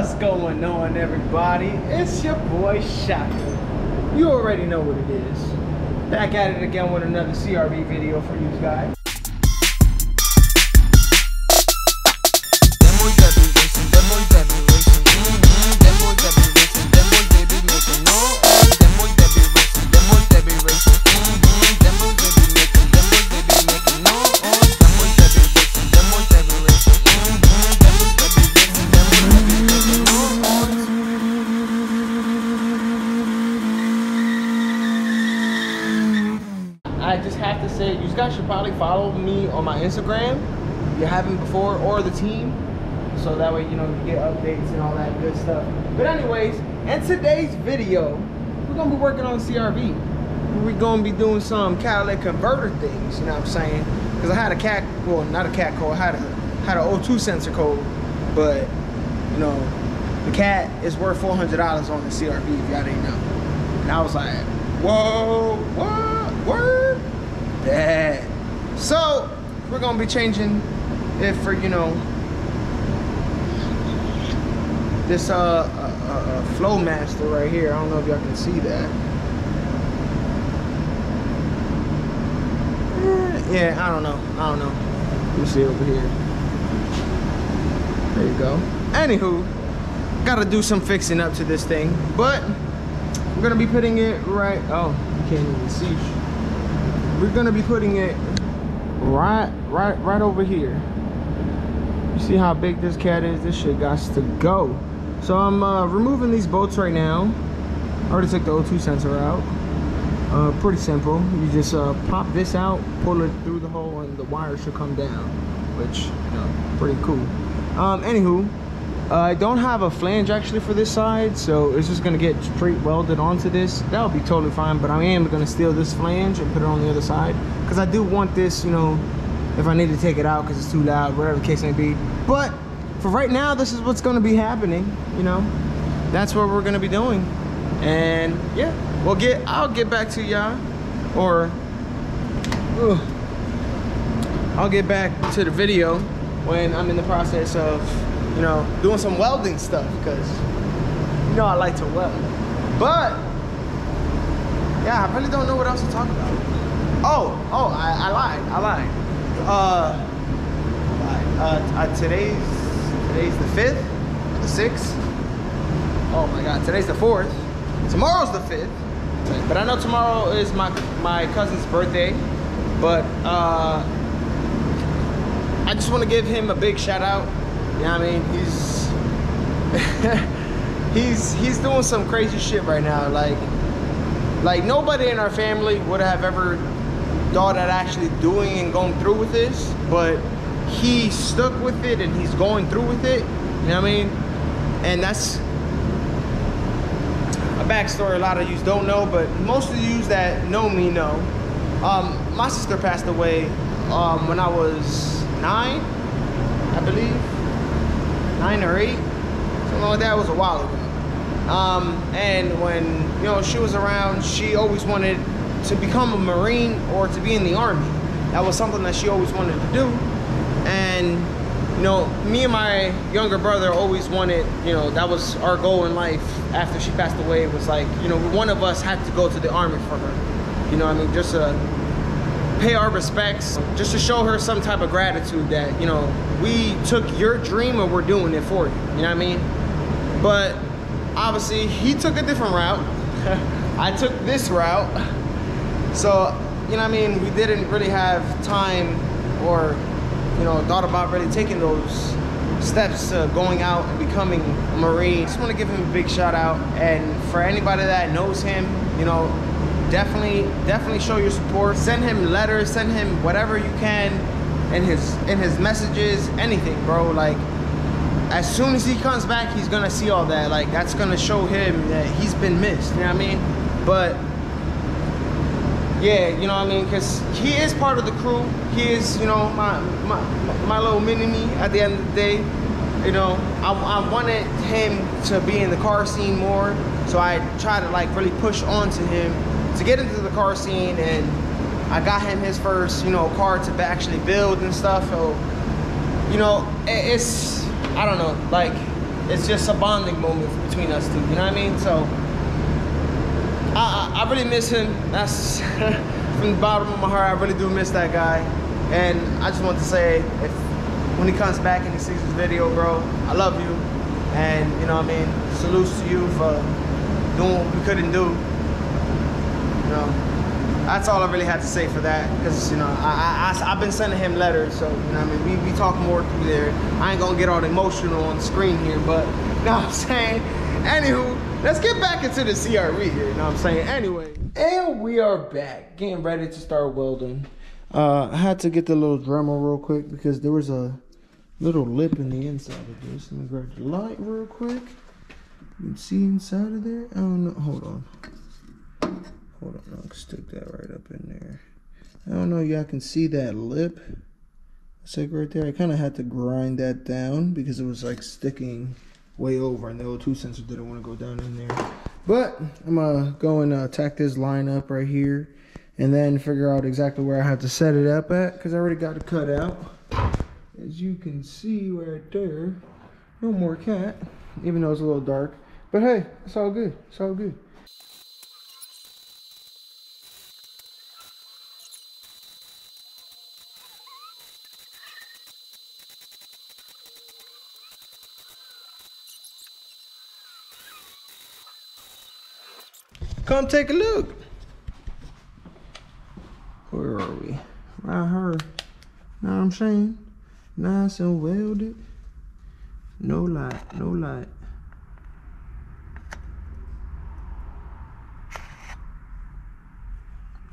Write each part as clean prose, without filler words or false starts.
What's going on, everybody? It's your boy Shoutout. You already know what it is. Back at it again with another CRV video for you guys. I just have to say, you guys should probably follow me on my Instagram if you haven't before, or the team, so that way you know you get updates and all that good stuff. But anyways, in today's video, we're gonna be working on the CRV. We're gonna be doing some catalytic converter things, you know what I'm saying? Because I had a cat, well, not a cat code, I had an O2 sensor code, but you know, the cat is worth $400 on the CRV if y'all didn't know. And I was like, whoa, what, word? That. So we're gonna be changing it for, you know, this FlowMaster right here. I don't know if y'all can see that. Yeah, I don't know. Let me see over here. There you go. Anywho, gotta do some fixing up to this thing, but we're gonna be putting it right. Oh, you can't even see. We're gonna be putting it right over here. You see how big this cat is? This shit got to go. So I'm removing these bolts right now. I already took the O2 sensor out. Pretty simple. You just pop this out, pull it through the hole, and the wire should come down, which, you know, pretty cool. Anywho, I don't have a flange actually for this side, so it's just gonna get straight welded onto this. That'll be totally fine, but I am gonna steal this flange and put it on the other side, because I do want this, you know, if I need to take it out because it's too loud, whatever the case may be. But for right now, this is what's gonna be happening, you know. That's what we're gonna be doing. And yeah, I'll get back to y'all, or I'll get back to the video when I'm in the process of, you know, doing some welding stuff, because you know I like to weld. But yeah, I really don't know what else to talk about. I lied. Today's the 5th, the 6th. Oh my God, today's the 4th. Tomorrow's the 5th. But I know tomorrow is my cousin's birthday. But I just want to give him a big shout out. You know what I mean? He's doing some crazy shit right now. Like nobody in our family would have ever thought at actually doing and going through with this, but he stuck with it and he's going through with it. You know what I mean? And that's a backstory a lot of you don't know, but most of you that know me know. My sister passed away when I was 9, I believe. 9 or 8, something like that. Was a while ago. And when, you know, she was around, she always wanted to become a Marine or to be in the Army. That was something that she always wanted to do. And you know, me and my younger brother always wanted, you know, that was our goal in life. After she passed away, it was like, you know, one of us had to go to the Army for her. You know what I mean? Just to pay our respects, just to show her some type of gratitude that, you know, we took your dream and we're doing it for you. You know what I mean? But obviously he took a different route. I took this route. So, you know what I mean, we didn't really have time or, you know, thought about really taking those steps to going out and becoming a Marine. Just want to give him a big shout out, and for anybody that knows him, you know, definitely show your support. Send him letters, send him whatever you can in his messages, anything, bro. Like, as soon as he comes back, he's gonna see all that. Like, that's gonna show him that he's been missed, you know what I mean? But yeah, you know what I mean, because he is part of the crew. He is, you know, my little mini-me at the end of the day. You know, I wanted him to be in the car scene more, so I tried to like really push onto him to get into the car scene, and I got him his first, you know, car to actually build and stuff. So, you know, it's, I don't know, like, it's just a bonding moment between us two, you know what I mean? So I really miss him. That's from the bottom of my heart. I really do miss that guy. And I just want to say, if when he comes back and he sees this video, bro, I love you. And you know what I mean? Salutes to you for doing what we couldn't do. You know, that's all I really had to say for that. Because, you know, I've been sending him letters, so, you know what I mean? We talk more through there. I ain't gonna get all emotional on the screen here, but, you know what I'm saying? Anywho, let's get back into the CRV here, you know what I'm saying? Anyway, and we are back, getting ready to start welding. I had to get the little Dremel real quick because there was a little lip in the inside of this. Let me grab the light real quick. You can see inside of there. I don't know. Hold on. Hold on. I'll stick that right up in there. I don't know. Y'all can see that lip. It's like right there. I kind of had to grind that down because it was like sticking way over, and the O2 sensor didn't want to go down in there. But I'm gonna go and tack this line up right here, and then figure out exactly where I have to set it up at, because I already got it cut out. As you can see right there, no more cat, even though it's a little dark. But hey, it's all good. It's all good. Come take a look. Where are we? Right here. Know what I'm saying? Nice and welded. No light, no light.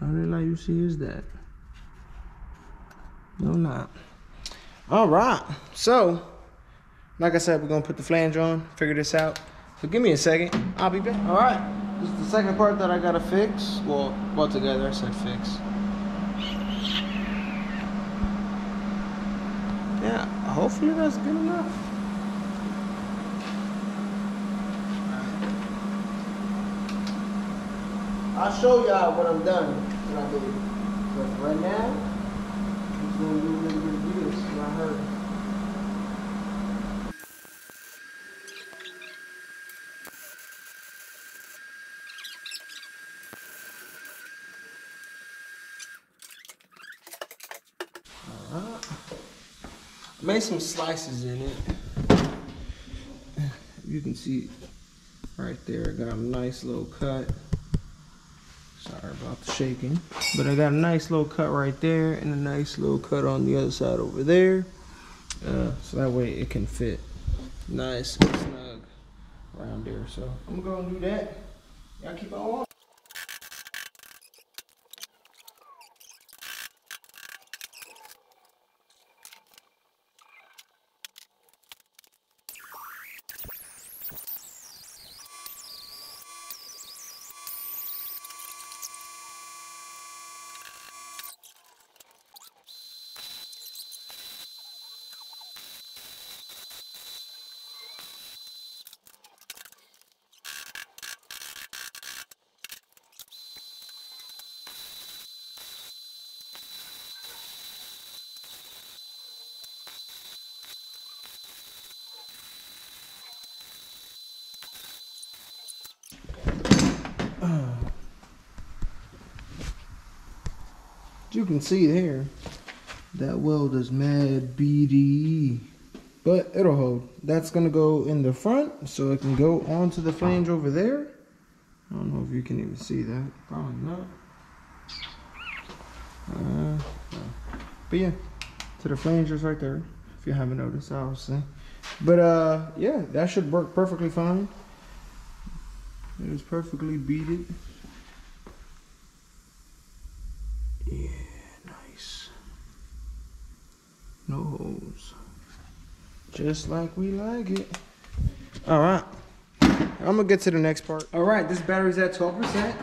Only light you see is that. No light. All right. So, like I said, we're gonna put the flange on, figure this out. So give me a second. I'll be back. All right. This is the second part that I gotta fix. Well, together I said fix. Yeah, hopefully that's good enough. I'll show y'all when I'm done, what I do. But right now, I'm just gonna do a little bit of this, what I heard. Alright. I made some slices in it. You can see right there, I got a nice little cut. Sorry about the shaking. But I got a nice little cut right there and a nice little cut on the other side over there. So that way it can fit nice and snug around there. So I'm gonna go and do that. Y'all keep on watching. You can see there, that weld is mad BDE, but it'll hold. That's gonna go in the front, so it can go onto the flange over there. I don't know if you can even see that. Probably not. No. But yeah, to the flange is right there. If you haven't noticed, obviously. But yeah, that should work perfectly fine. It is perfectly beaded. Yeah, nice. No holes. Just like we like it. Alright. I'm gonna get to the next part. Alright, this battery's at 12%.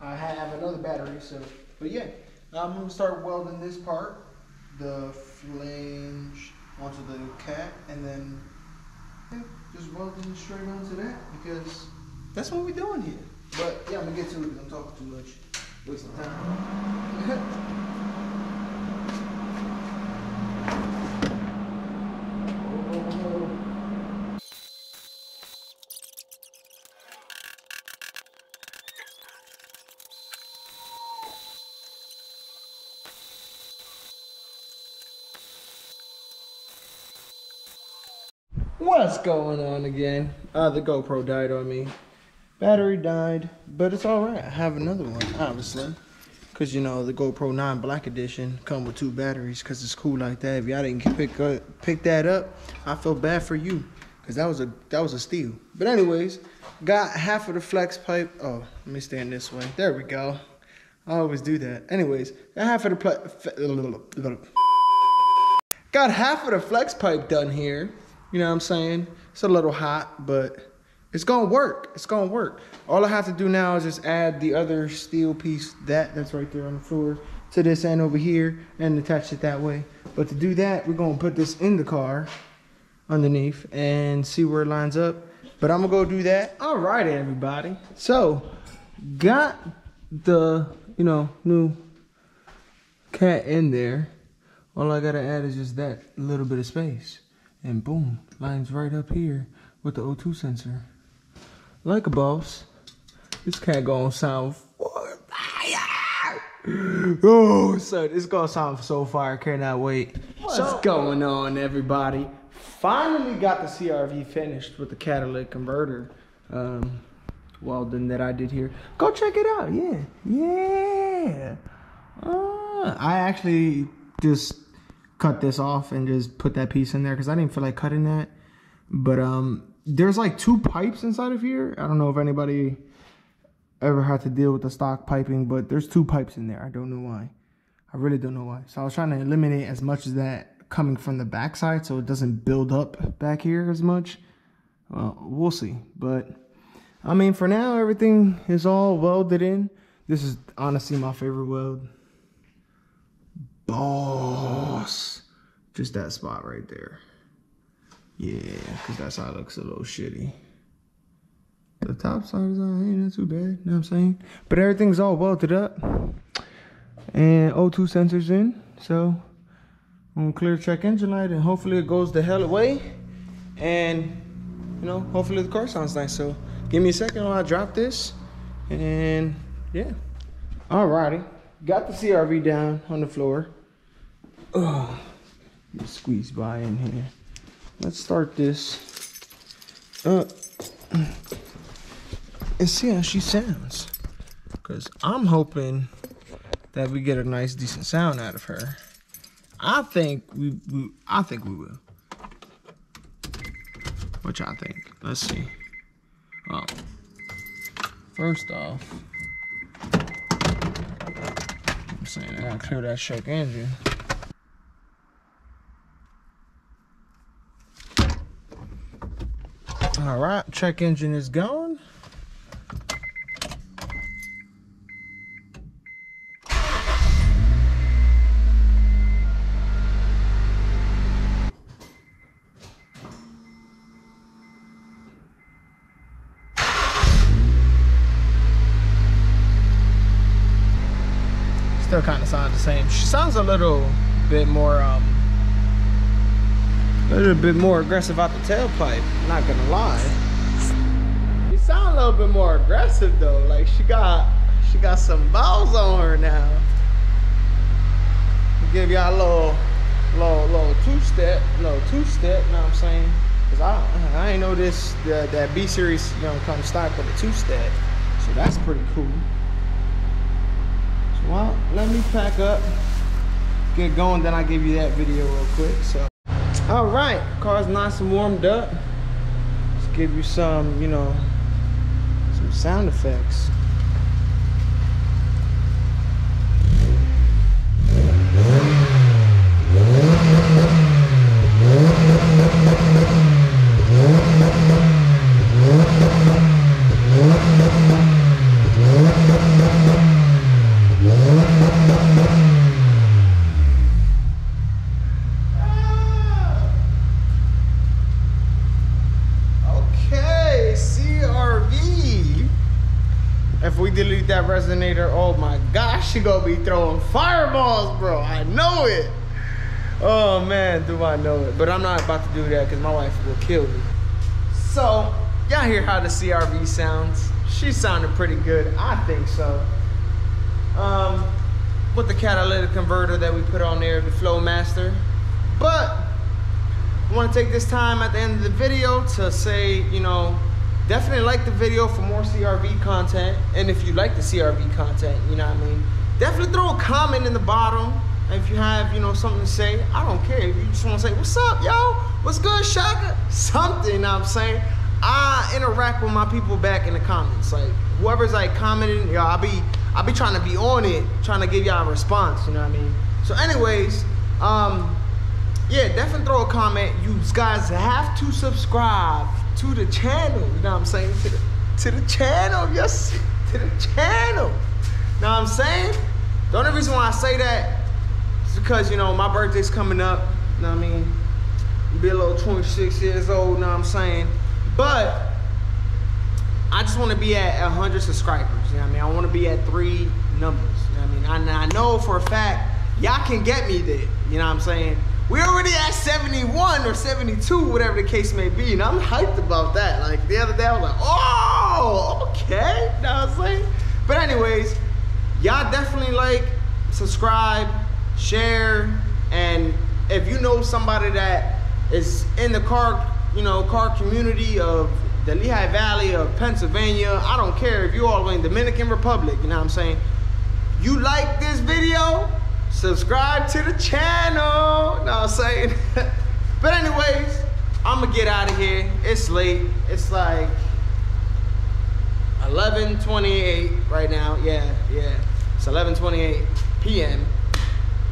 I have another battery, so but yeah. I'm gonna start welding this part, the flange onto the cat, and then yeah, just welding straight onto that because that's what we're doing here. But yeah, I'm gonna get to it because I'm talking too much. Wasting time. What's going on again? The GoPro died on me. Battery died, but it's all right. I have another one, obviously. Because, you know, the GoPro 9 Black Edition come with 2 batteries because it's cool like that. If y'all didn't pick that up, I feel bad for you because that was a steal. But anyways, got half of the flex pipe. Oh, let me stand this way. There we go. I always do that. Anyways, got half of the flex pipe done here. You know what I'm saying? It's a little hot, but it's gonna work. It's gonna work. All I have to do now is just add the other steel piece that's right there on the floor to this end over here and attach it that way. But to do that, we're gonna put this in the car underneath and see where it lines up. But I'm gonna go do that. All right, everybody. So, got the, you know, new cat in there. All I gotta add is just that little bit of space. And boom, lines right up here with the O2 sensor. Like a boss. This cat gonna sound fire. Oh, son, it's gonna sound so fire. Cannot wait. What's going on, everybody? Finally got the CRV finished with the catalytic converter welding that I did here. Go check it out. Yeah. I actually just cut this off and just put that piece in there because I didn't feel like cutting that. But there's like 2 pipes inside of here. I don't know if anybody ever had to deal with the stock piping, but there's 2 pipes in there. I don't know why. I really don't know why. So I was trying to eliminate as much of that coming from the backside so it doesn't build up back here as much. Well, we'll see. But I mean, for now, everything is all welded in. This is honestly my favorite weld. Boss. Just that spot right there. Yeah, because that's how it looks a little shitty. The top side is ain't not too bad, you know what I'm saying? But everything's all welded up. And O2 sensors in. So I'm gonna clear check engine light and hopefully it goes the hell away. And you know, hopefully the car sounds nice. So give me a second while I drop this. And yeah. Alrighty. Got the CRV down on the floor. Oh, squeeze by in here. Let's start this up and see how she sounds. Cause I'm hoping that we get a nice, decent sound out of her. I think we will. What y'all think? Let's see. Oh, first off, I'm saying I gotta clear that check engine. All right, check engine is going. Still kind of sounds the same. She sounds a little bit more aggressive out the tailpipe, not gonna lie. You sound a little bit more aggressive though. Like she got some balls on her now. I'll give y'all a little two-step, you know what I'm saying? Cause I ain't know that B series, you know, comes stock with a 2-step. So that's pretty cool. So well, let me pack up, get going, then I'll give you that video real quick. So all right, car's nice and warmed up. Let's give you some, you know, some sound effects. If we delete that resonator, oh my gosh, she gonna be throwing fireballs, bro. I know it. Oh man, do I know it. But I'm not about to do that because my wife will kill me. So, y'all hear how the CRV sounds? She sounded pretty good, I think so. With the catalytic converter that we put on there, the FlowMaster. But I want to take this time at the end of the video to say, you know, definitely like the video for more CRV content. And if you like the CRV content, you know what I mean, definitely throw a comment in the bottom. If you have, you know, something to say, I don't care. If you just want to say, what's up, yo? What's good, Shaka? Something, you know what I'm saying? I interact with my people back in the comments. Like, whoever's like commenting, yo, I'll be trying to be on it, trying to give y'all a response, you know what I mean? So anyways, yeah, definitely throw a comment. You guys have to subscribe to the channel, you know what I'm saying? To the channel, yes, to the channel. You know what I'm saying? The only reason why I say that is because, you know, my birthday's coming up, you know what I mean? I'll be a little 26 years old, you know what I'm saying? But I just want to be at 100 subscribers, you know what I mean? I want to be at 3 numbers, you know what I mean? I know for a fact, y'all can get me there, you know what I'm saying? We already at 71 or 72, whatever the case may be, and I'm hyped about that. Like, the other day, I was like, oh, okay, you know what I'm saying? But anyways, y'all definitely like, subscribe, share, and if you know somebody that is in the car, you know, car community of the Lehigh Valley of Pennsylvania, I don't care if you're all the way in Dominican Republic, you know what I'm saying? You like this video, subscribe to the channel, you know what I'm saying? But anyways, I'm gonna get out of here. It's late. It's like 11:28 right now. Yeah. It's 11:28 p.m.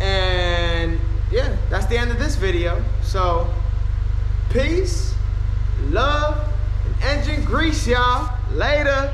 And yeah, that's the end of this video. So, peace, love, and engine grease, y'all. Later.